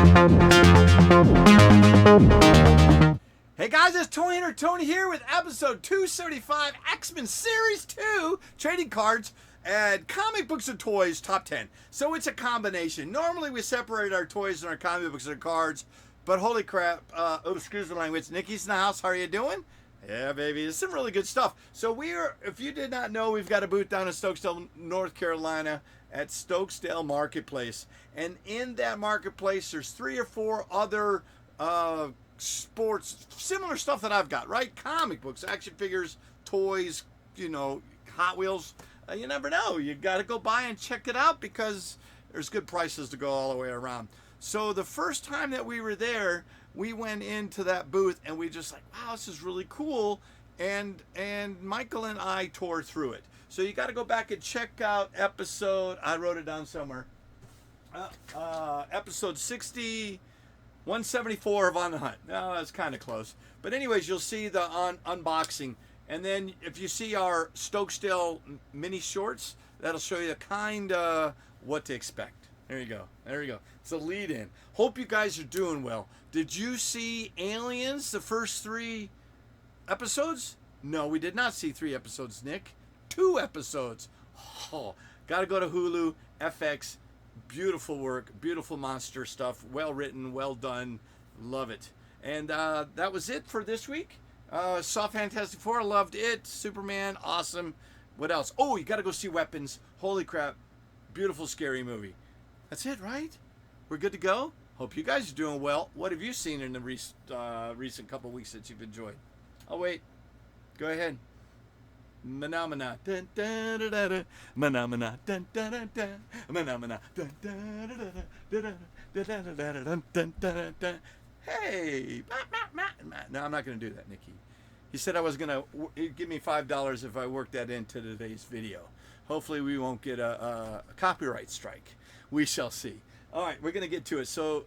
Hey guys, it's Tony Hunter Tony here with episode 275, X-Men Series 2, Trading Cards and Comic Books and Toys Top 10. So it's a combination. Normally we separate our toys and our comic books and our cards, but holy crap, excuse the language, Nikki's in the house, how are you doing? Yeah, baby, it's some really good stuff. So if you did not know, we've got a booth down in Stokesdale, North Carolina at Stokesdale Marketplace. And in that marketplace, there's 3 or 4 other sports, similar stuff that I've got, right? Comic books, action figures, toys, Hot Wheels. You never know. You got to go by and check it out because there's good prices to go all the way around. So the first time that we were there, we went into that booth and we just like, wow, this is really cool. And Michael and I tore through it. So you got to go back and check out episode, I wrote it down somewhere, episode 174 of On the Hunt. No, that's kind of close. But anyways, you'll see the unboxing. And then if you see our Stokesdale mini shorts, that'll show you kind of what to expect. There you go. There you go. It's a lead in. Hope you guys are doing well. Did you see Aliens, the first 3 episodes? No, we did not see 3 episodes, Nick. 2 episodes. Oh, got to go to Hulu, FX. Beautiful work, beautiful monster stuff. Well written, well done. Love it. And that was it for this week. Saw Fantastic Four, loved it. Superman, awesome. What else? Oh, you got to go see Weapons. Holy crap. Beautiful, scary movie. That's it, right? We're good to go? Hope you guys are doing well. What have you seen in the recent couple weeks that you've enjoyed? Oh, wait. Go ahead. Phenomena. Dun, dun, dun, dun, dun. Phenomena. Dun, dun, dun, dun. Phenomena. Dun, dun, dun, dun, dun, dun, dun, dun, dun. Hey. No, I'm not going to do that, Nikki. He said I was going to give me $5 if I worked that into today's video. Hopefully we won't get a copyright strike. We shall see. All right, we're going to get to it. So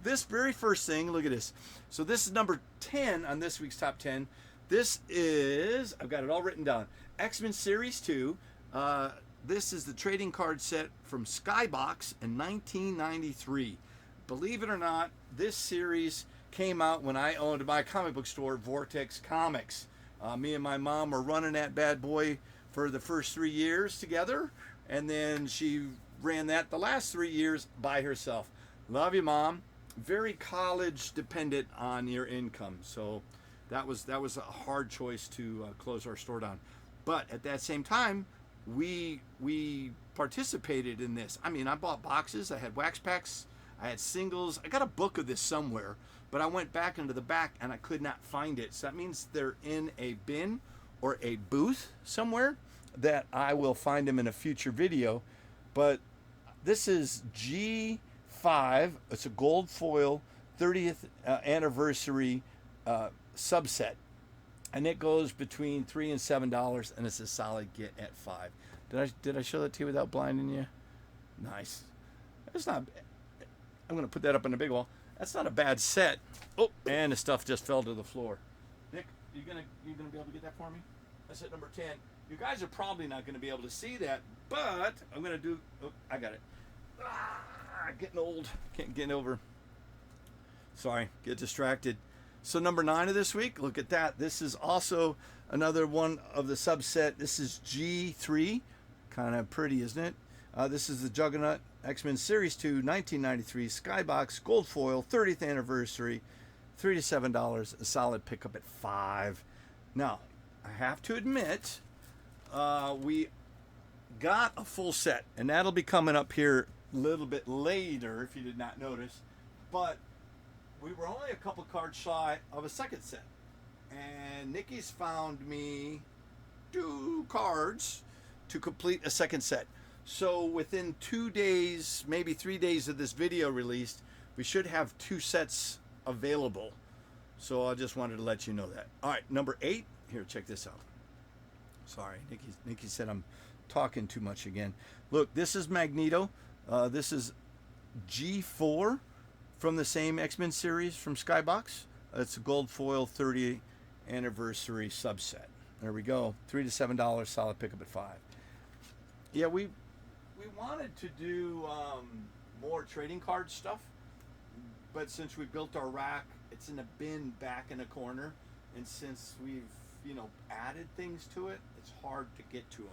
this very first thing, look at this. So this is number 10 on this week's Top 10. This is, I've got it all written down, X-Men Series 2. This is the trading card set from Skybox in 1993. Believe it or not, this series came out when I owned my comic book store, Vortex Comics. Me and my mom were running that bad boy for the first 3 years together, and then she ran that the last 3 years by herself. Love you, Mom. Very college dependent on your income, so that was a hard choice to close our store down. But at that same time, we participated in this. I mean, I bought boxes, I had wax packs, I had singles. I got a book of this somewhere, but I went back into the back and I could not find it. So that means they're in a bin or a booth somewhere that I will find them in a future video. But this is G5. It's a gold foil 30th anniversary subset, and it goes between $3 and $7, and it's a solid get at $5. Did I show that to you without blinding you? Nice. It's not. I'm gonna put that up on the big wall. That's not a bad set. Oh, and the stuff just fell to the floor. Nick, you gonna be able to get that for me? That's at number 10. You guys are probably not gonna be able to see that, but I'm gonna do. Oh, I got it. Getting old. Can't get over. Sorry, get distracted. So number 9 of this week, look at that. This is also another one of the subset. This is G3. Kind of pretty, isn't it? This is the Juggernaut X-Men Series 2, 1993, Skybox, gold foil, 30th anniversary, $3 to $7, a solid pickup at $5. Now, I have to admit, we got a full set, and that'll be coming up here a little bit later if you did not notice. But we were only a couple cards shy of a second set, and Nikki's found me 2 cards to complete a second set. So within 2 days, maybe 3 days of this video released, we should have 2 sets available. So I just wanted to let you know that. All right, number 8. Here, check this out. Sorry, Nikki said I'm talking too much again. Look, this is Magneto. This is G4 from the same X-Men series from Skybox. It's a gold foil 30th anniversary subset. There we go. $3 to $7, solid pickup at $5. Yeah, we wanted to do more trading card stuff, but since we built our rack, it's in a bin back in a corner, and since we've added things to it, it's hard to get to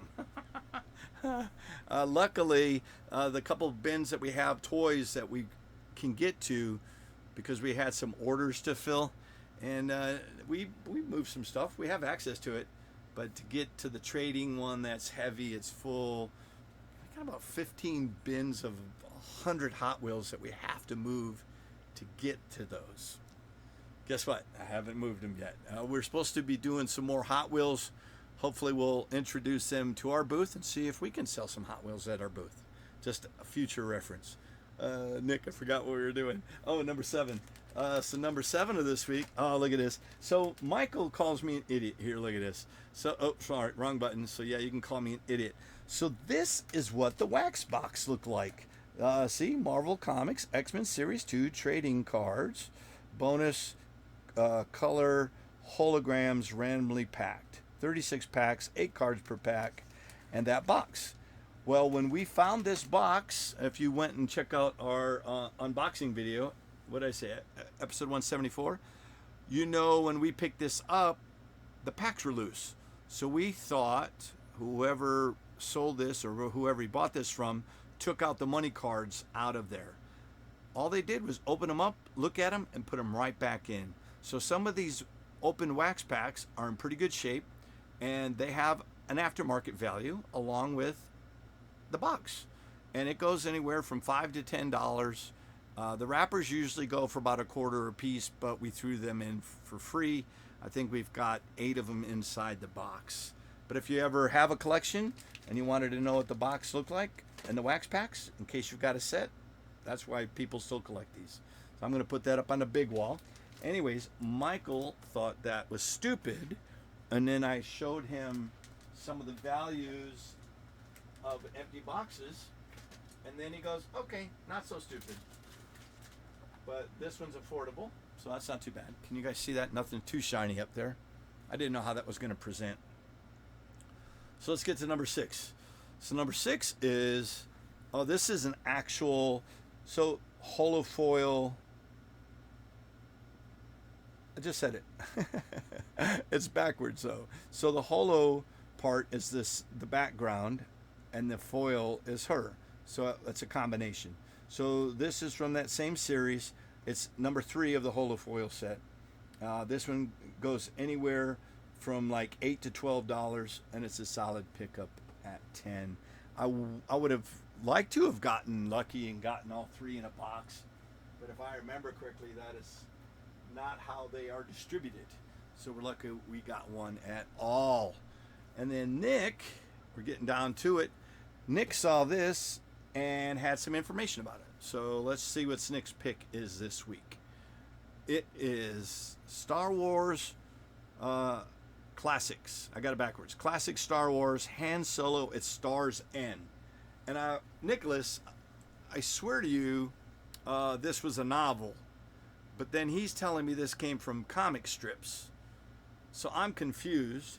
them. Luckily, the couple of bins that we have, toys that we can get to, because we had some orders to fill, and we moved some stuff. We have access to it, but to get to the trading one that's heavy, it's full. I got about 15 bins of 100 Hot Wheels that we have to move to get to those. Guess what? I haven't moved them yet. We're supposed to be doing some more Hot Wheels. Hopefully we'll introduce them to our booth and see if we can sell some Hot Wheels at our booth. Just a future reference. Nick, I forgot what we were doing. Oh, number 7. So number 7 of this week. Oh, look at this. So Michael calls me an idiot. Here, look at this. So, oh, sorry, wrong button. So yeah, you can call me an idiot. So this is what the wax box looked like. See, Marvel Comics, X-Men Series 2 trading cards, bonus color holograms randomly packed. 36 packs, 8 cards per pack, and that box. Well, when we found this box, if you went and check out our unboxing video, what did I say, episode 174, when we picked this up, the packs were loose. So we thought whoever sold this or whoever he bought this from took out the money cards out of there. All they did was open them up, look at them, and put them right back in. So some of these open wax packs are in pretty good shape, and they have an aftermarket value along with the box. And it goes anywhere from $5 to $10. The wrappers usually go for about $0.25 a piece, but we threw them in for free. I think we've got 8 of them inside the box. But if you ever have a collection and you wanted to know what the box looked like and the wax packs, in case you've got a set, that's why people still collect these. So I'm going to put that up on the big wall. Anyways, Michael thought that was stupid, and then I showed him some of the values of empty boxes, and then he goes, okay, not so stupid. But this one's affordable, so that's not too bad. Can you guys see that? Nothing too shiny up there. I didn't know how that was going to present. So let's get to number 6. So number 6 is, this is an actual, holo foil. I just said it. It's backwards though. So the holo part is the background, and the foil is her. So it's a combination. So this is from that same series. It's number 3 of the holo foil set. This one goes anywhere from like $8 to $12, and it's a solid pickup at 10. I would have liked to have gotten lucky and gotten all 3 in a box, but if I remember correctly, that is not how they are distributed. So we're lucky we got one at all. And then Nick, we're getting down to it. Nick saw this and had some information about it. So let's see what Nick's pick is this week. It is Star Wars Classics. I got it backwards. Classic Star Wars Han Solo at Star's End. And Nicholas, I swear to you, this was a novel. But then he's telling me this came from comic strips. So I'm confused.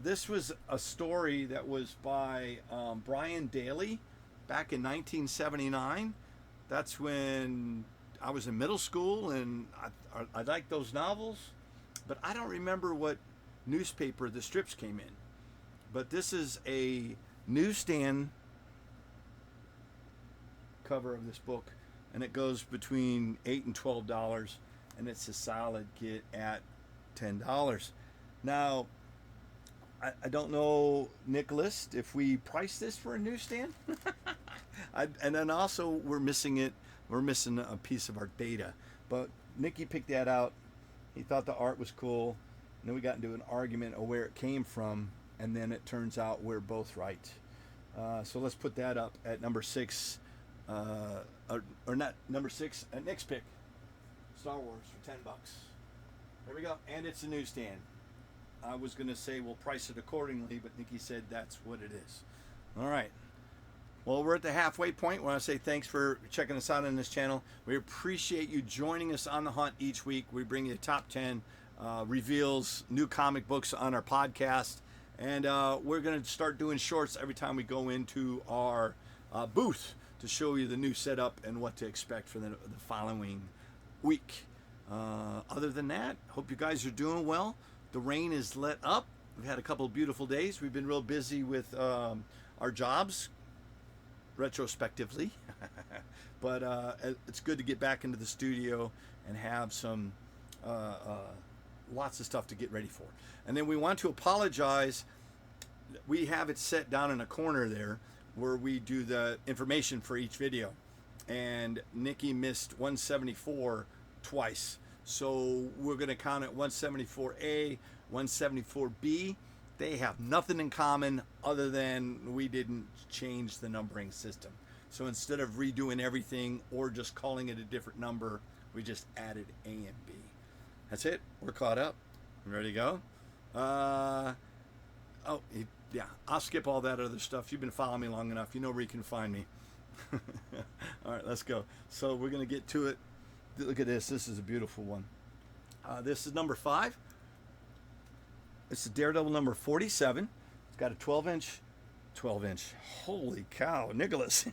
This was a story that was by Brian Daley back in 1979. That's when I was in middle school, and I liked those novels. But I don't remember what newspaper the strips came in. But this is a newsstand cover of this book, and it goes between $8 and $12, and it's a solid get at $10. Now, I don't know, Nicholas, if we price this for a newsstand. And then also we're missing a piece of our data. But Nicky picked that out. He thought the art was cool. And then we got into an argument of where it came from, and then it turns out we're both right. So let's put that up at number 6. Or not number 6, at Nick's pick. Star Wars for $10. There we go. And it's a newsstand. I was going to say we'll price it accordingly, but Nikki said that's what it is. All right. Well, we're at the halfway point. I want to say thanks for checking us out on this channel. We appreciate you joining us on the hunt each week. We bring you the top 10 reveals, new comic books on our podcast. And we're going to start doing shorts every time we go into our booth to show you the new setup and what to expect for the following week. Other than that, hope you guys are doing well. The rain is let up. We've had a couple of beautiful days. We've been real busy with our jobs, retrospectively. But it's good to get back into the studio and have some lots of stuff to get ready for. And then we want to apologize. We have it set down in a corner there where we do the information for each video. And Nikki missed 174 twice. So we're going to count it 174A, 174B. They have nothing in common other than we didn't change the numbering system. So instead of redoing everything or just calling it a different number, we just added A and B. That's it. We're caught up. Ready to go? Yeah, I'll skip all that other stuff. You've been following me long enough. You know where you can find me. All right, let's go. So we're going to get to it. Look at this. This is a beautiful one. This is number 5. It's the Daredevil number 47. It's got a 12-inch. Holy cow, Nicholas.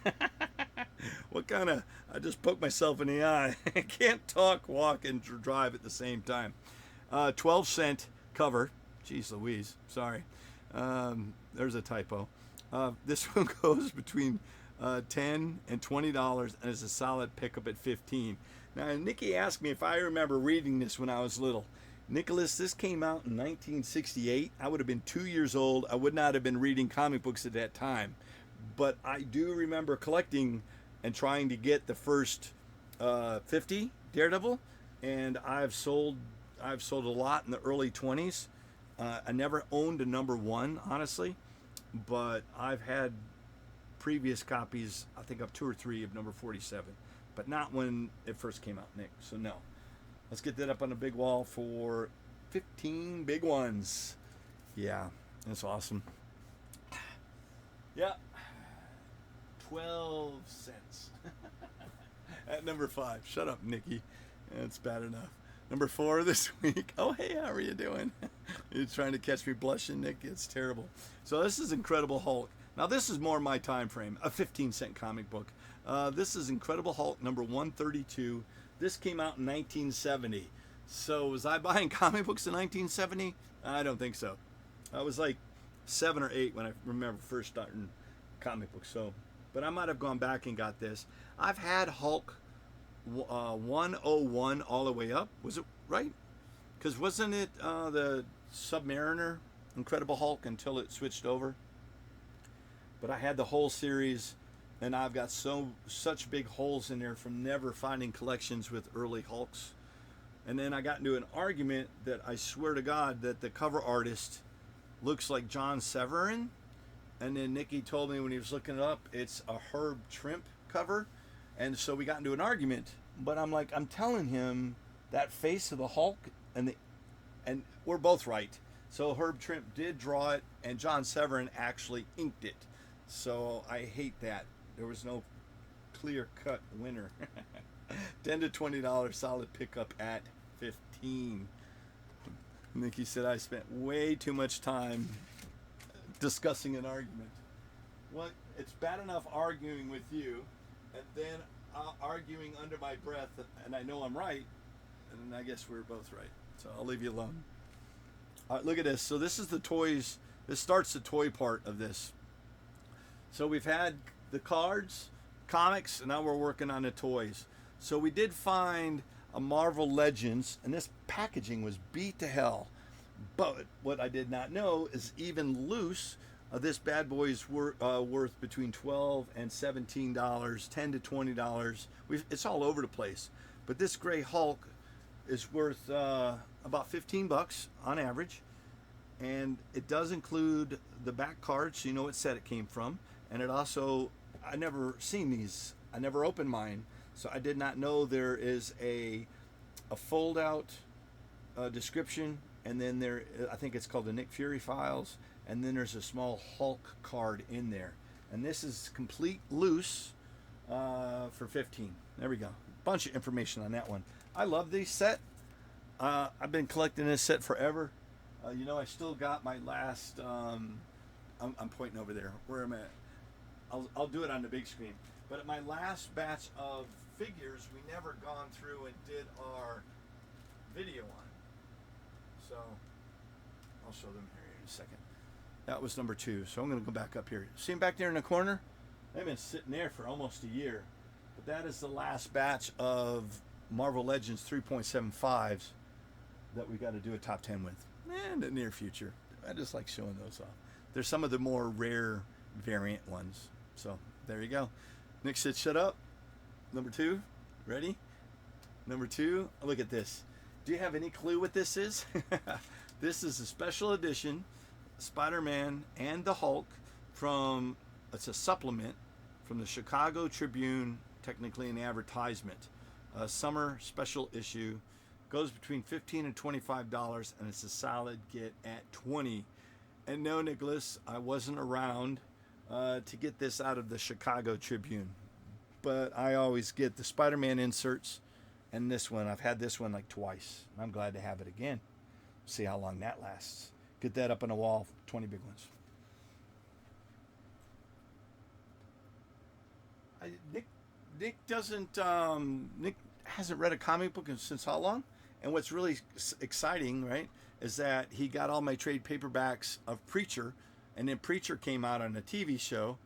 What kind of, I just poked myself in the eye. I can't talk, walk, and drive at the same time. 12-cent cover. Jeez Louise, sorry. There's a typo. This one goes between $10 and $20 and is a solid pickup at $15. Now, Nikki asked me if I remember reading this when I was little. Nicholas, this came out in 1968. I would have been 2 years old. I would not have been reading comic books at that time. But I do remember collecting and trying to get the first 50 Daredevil. And I've sold a lot in the early 20s. I never owned a number 1, honestly. But I've had previous copies, I think of 2 or 3 of number 47. But not when it first came out, Nick. So no. Let's get that up on the big wall for 15 big ones. Yeah, that's awesome. Yeah, 12 cents. At number 5. Shut up, Nikki. That's bad enough. Number 4 this week. Oh, hey, how are you doing? You're trying to catch me blushing, Nick? It's terrible. So this is Incredible Hulk. Now, this is more my time frame, a 15-cent comic book. This is Incredible Hulk number 132. This came out in 1970. So was I buying comic books in 1970? I don't think so. I was like 7 or 8 when I remember first starting comic books. So, but I might have gone back and got this. I've had Hulk 101 all the way up. Was it right? Because wasn't it the Submariner Incredible Hulk until it switched over? But I had the whole series. And I've got such big holes in there from never finding collections with early Hulks. And then I got into an argument that I swear to God that the cover artist looks like John Severin. And then Nikki told me when he was looking it up, it's a Herb Trimp cover. And so we got into an argument. But I'm like, I'm telling him that face of the Hulk, and we're both right. So Herb Trimp did draw it, and John Severin actually inked it. So I hate that. There was no clear-cut winner. $10 to $20 solid pickup at 15. Nikki said I spent way too much time discussing an argument. Well, it's bad enough arguing with you, and then arguing under my breath, and I know I'm right, and I guess we're both right. So I'll leave you alone. All right, look at this. So this is the toys. This starts the toy part of this. So we've had the cards, comics, and now we're working on the toys. So we did find a Marvel Legends, and this packaging was beat to hell. But what I did not know is even loose, this bad boy is worth between $12 and $17, $10 to $20. It's all over the place. But this gray Hulk is worth about $15 on average. And it does include the back card, so you know what set it came from. And it also, I never seen these. I never opened mine, so I did not know there is a fold-out description, and then there, I think it's called the Nick Fury Files, and then there's a small Hulk card in there. And this is complete loose for 15. There we go. Bunch of information on that one. I love this set. I've been collecting this set forever. You know, I still got my last. I'm pointing over there. Where am I at? I'll do it on the big screen. But my last batch of figures we never gone through and did our video on. So I'll show them here in a second. That was number 2. So I'm going to go back up here. See them back there in the corner? They've been sitting there for almost a year. But that is the last batch of Marvel Legends 3.75s that we got to do a top 10 with. In the near future. I just like showing those off. There's some of the more rare variant ones. So there you go. Nick said, shut up. Number 2. Ready? Number 2. Look at this. Do you have any clue what this is? This is a special edition Spider-Man and the Hulk from, it's a supplement from the Chicago Tribune, technically an advertisement. A summer special issue. Goes between $15 and $25, and it's a solid get at $20. And no, Nicholas, I wasn't around to get this out of the Chicago Tribune. But I always get the Spider-Man inserts and this one. I've had this one like twice. I'm glad to have it again. See how long that lasts. Get that up on the wall, 20 big ones. Nick hasn't read a comic book since how long? And what's really exciting, right, is that he got all my trade paperbacks of Preacher, and then Preacher came out on a TV show,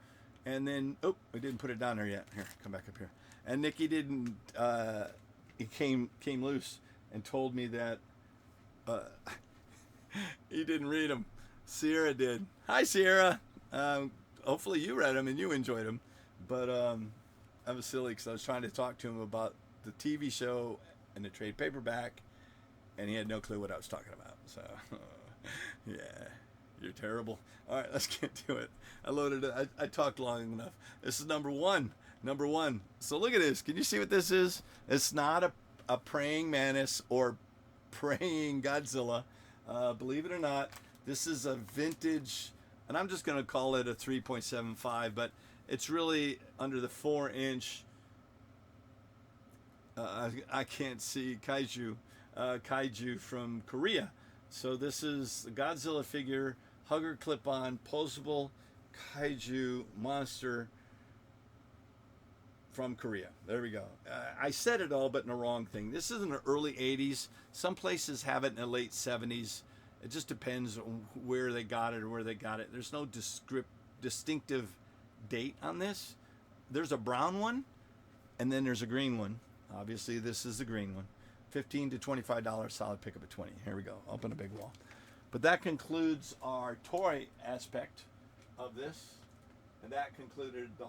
and then, oh, I didn't put it down there yet. Here, come back up here. And Nicky didn't, he came loose and told me that he didn't read them. Sierra did. Hi, Sierra. Hopefully you read them and you enjoyed them. But I was silly because I was trying to talk to him about the TV show and the trade paperback, and he had no clue what I was talking about. So, yeah, you're terrible. All right, let's get to it. I loaded it. I talked long enough. This is number 1. Number 1. So look at this. Can you see what this is? It's not a praying mantis or praying Godzilla. Believe it or not, this is a vintage, and I'm just going to call it a 3.75, but it's really under the 4-inch. I can't see kaiju from Korea. So this is the Godzilla figure, hugger clip-on, posable kaiju monster from Korea. There we go. I said it all, but in the wrong thing. This is in the early 80s. Some places have it in the late 70s. It just depends on where they got it or where they got it. There's no distinctive date on this. There's a brown one, and then there's a green one. Obviously, this is the green one. $15 to $25 solid pickup at 20. Here we go. Open a big wall. But that concludes our toy aspect of this, and that concluded the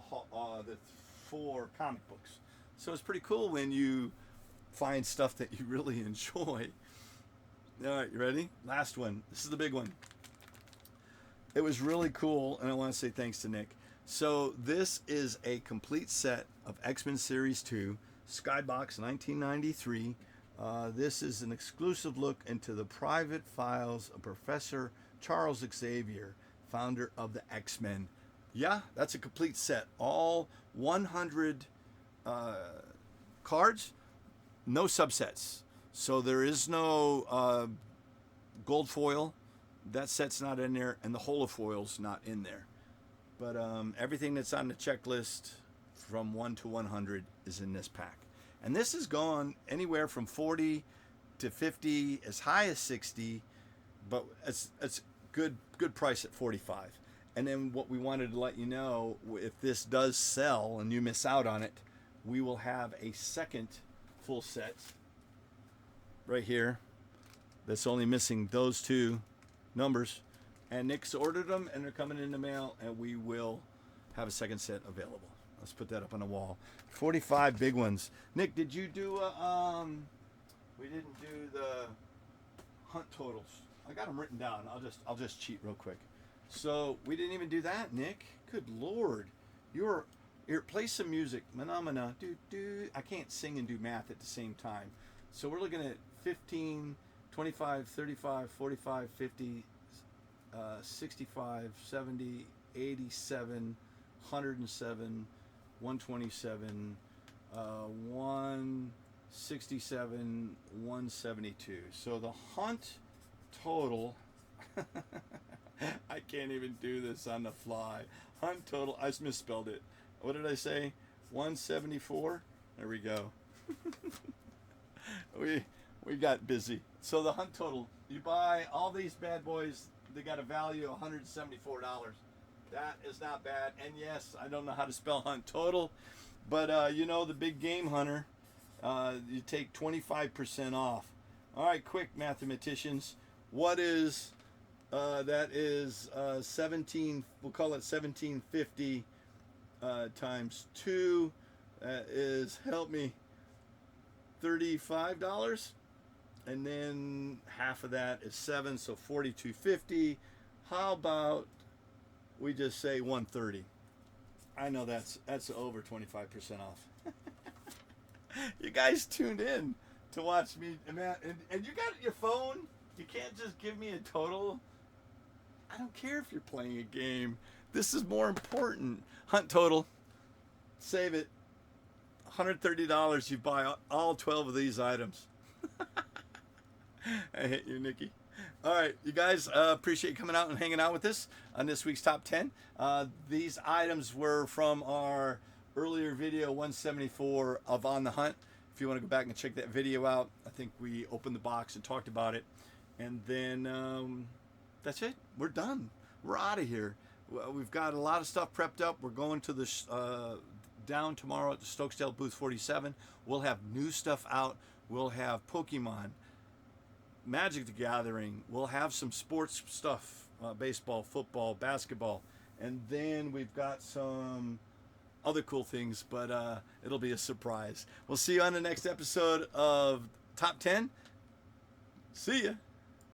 4 comic books. So it's pretty cool when you find stuff that you really enjoy. All right, you ready? Last one. This is the big one. It was really cool, and I want to say thanks to Nick. So this is a complete set of X-Men Series 2, Skybox 1993. This is an exclusive look into the private files of Professor Charles Xavier, founder of the X-Men. Yeah, that's a complete set. All 100 cards, no subsets. So there is no gold foil. That set's not in there, and the Holo foil's not in there. But everything that's on the checklist from 1 to 100 is in this pack. And this is gone anywhere from 40 to 50, as high as 60, but it's good price at 45. And then what we wanted to let you know, if this does sell and you miss out on it, we will have a second full set right here that's only missing those 2 numbers. And Nick's ordered them, and they're coming in the mail, and we will have a second set available. Let's put that up on the wall. 45 big ones. Nick, did you do we didn't do the hunt totals. I got them written down. I'll just cheat real quick. So we didn't even do that, Nick. Good Lord. Here, play some music. Phenomena. I can't sing and do math at the same time. So we're looking at 15, 25, 35, 45, 50, 65, 70, 87, 107, 127, 167, 172. So the hunt total, I can't even do this on the fly. Hunt total, I misspelled it. What did I say? 174? There we go. we got busy. So the hunt total, you buy all these bad boys, they got a value of $174. That is not bad. And yes, I don't know how to spell hunt total, but you know, the big game hunter, you take 25% off. All right, quick mathematicians. What is that is 17, we'll call it 1750 times 2. That is, help me, $35. And then half of that is 7, so $42.50. How about we just say $130? I know that's over 25% off. You guys tuned in to watch me, and you got your phone. You can't just give me a total. I don't care if you're playing a game. This is more important. Hunt total. Save it. $130. You buy all 12 of these items. I hate you, Nikki. All right, you guys, appreciate you coming out and hanging out with us on this week's Top 10. These items were from our earlier video, 174 of On the Hunt. If you want to go back and check that video out, I think we opened the box and talked about it. And then that's it. We're done. We're out of here. We've got a lot of stuff prepped up. We're going to the down tomorrow at the Stokesdale booth 47. We'll have new stuff out. We'll have Pokemon, Magic the Gathering. We'll have some sports stuff, baseball, football, basketball, and then we've got some other cool things, but it'll be a surprise. We'll see you on the next episode of Top 10. See ya.